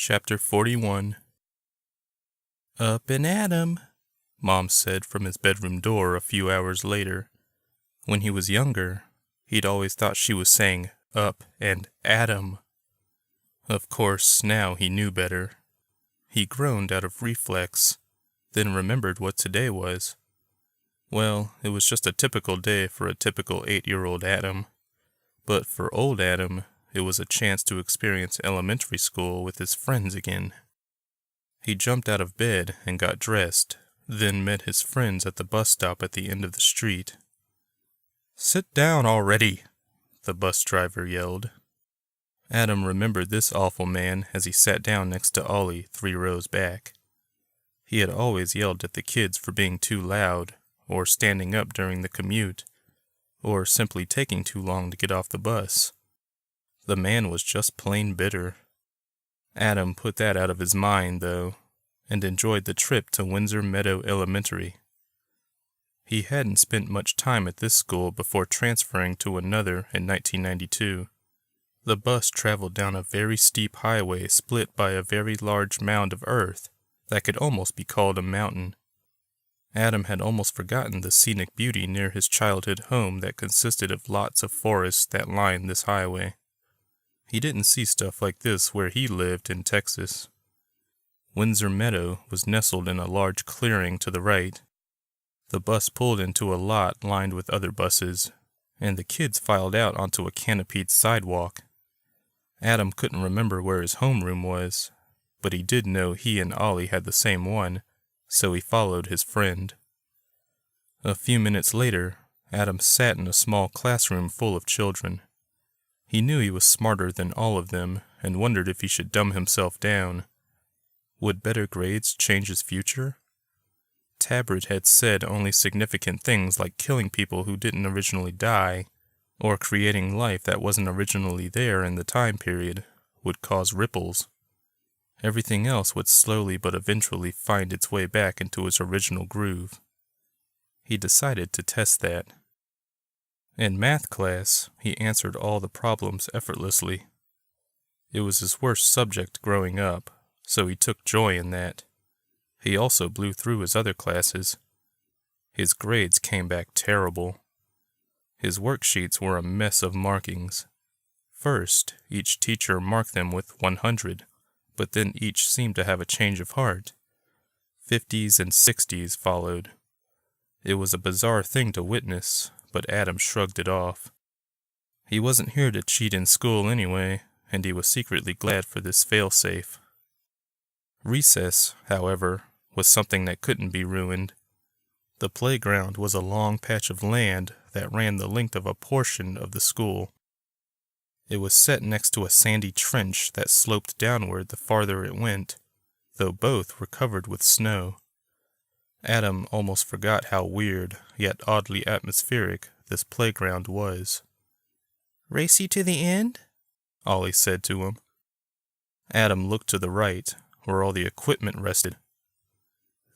Chapter 41. "Up and at 'em," Mom said from his bedroom door a few hours later. When he was younger, he'd always thought she was saying up and at 'em. Of course, now he knew better. He groaned out of reflex, then remembered what today was. Well, it was just a typical day for a typical 8-year-old Adam. But for old Adam, it was a chance to experience elementary school with his friends again. He jumped out of bed and got dressed, then met his friends at the bus stop at the end of the street. "Sit down already," the bus driver yelled. Adam remembered this awful man as he sat down next to Ollie 3 rows back. He had always yelled at the kids for being too loud, or standing up during the commute, or simply taking too long to get off the bus. The man was just plain bitter. Adam put that out of his mind, though, and enjoyed the trip to Windsor Meadow Elementary. He hadn't spent much time at this school before transferring to another in 1992. The bus traveled down a very steep highway split by a very large mound of earth that could almost be called a mountain. Adam had almost forgotten the scenic beauty near his childhood home that consisted of lots of forests that lined this highway. He didn't see stuff like this where he lived in Texas. Windsor Meadow was nestled in a large clearing to the right. The bus pulled into a lot lined with other buses, and the kids filed out onto a canopied sidewalk. Adam couldn't remember where his homeroom was, but he did know he and Ollie had the same one, so he followed his friend. A few minutes later, Adam sat in a small classroom full of children. He knew he was smarter than all of them and wondered if he should dumb himself down. Would better grades change his future? Tabbert had said only significant things like killing people who didn't originally die, or creating life that wasn't originally there in the time period, would cause ripples. Everything else would slowly but eventually find its way back into its original groove. He decided to test that. In math class, he answered all the problems effortlessly. It was his worst subject growing up, so he took joy in that. He also blew through his other classes. His grades came back terrible. His worksheets were a mess of markings. First, each teacher marked them with 100, but then each seemed to have a change of heart. 50s and 60s followed. It was a bizarre thing to witness, but Adam shrugged it off. He wasn't here to cheat in school anyway, and he was secretly glad for this failsafe. Recess, however, was something that couldn't be ruined. The playground was a long patch of land that ran the length of a portion of the school. It was set next to a sandy trench that sloped downward the farther it went, though both were covered with snow. Adam almost forgot how weird, yet oddly atmospheric, this playground was. "Race you to the end?" Ollie said to him. Adam looked to the right, where all the equipment rested.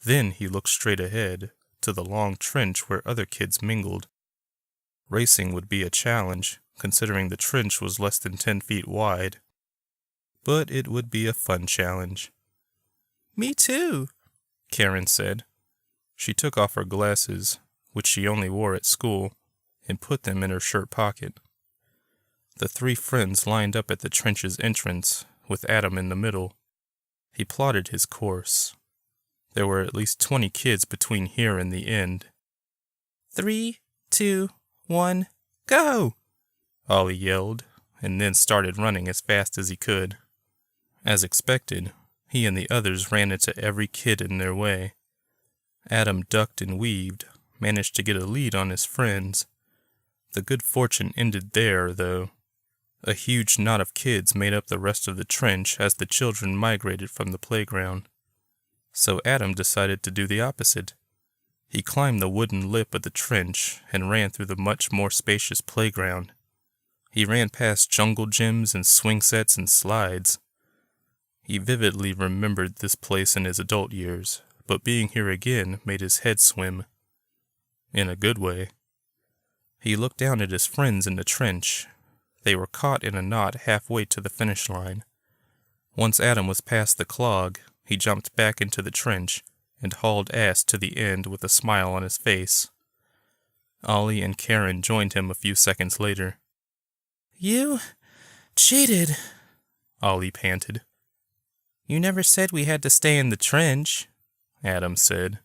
Then he looked straight ahead, to the long trench where other kids mingled. Racing would be a challenge, considering the trench was less than 10 feet wide. But it would be a fun challenge. "Me too," Karen said. She took off her glasses, which she only wore at school, and put them in her shirt pocket. The 3 friends lined up at the trench's entrance, with Adam in the middle. He plotted his course. There were at least 20 kids between here and the end. 3, 2, 1, go! Ollie yelled, and then started running as fast as he could. As expected, he and the others ran into every kid in their way. Adam ducked and weaved, managed to get a lead on his friends. The good fortune ended there, though. A huge knot of kids made up the rest of the trench as the children migrated from the playground. So Adam decided to do the opposite. He climbed the wooden lip of the trench and ran through the much more spacious playground. He ran past jungle gyms and swing sets and slides. He vividly remembered this place in his adult years, but being here again made his head swim. In a good way. He looked down at his friends in the trench. They were caught in a knot halfway to the finish line. Once Adam was past the clog, he jumped back into the trench and hauled ass to the end with a smile on his face. Ollie and Karen joined him a few seconds later. "You cheated," Ollie panted. "You never said we had to stay in the trench," Adam said.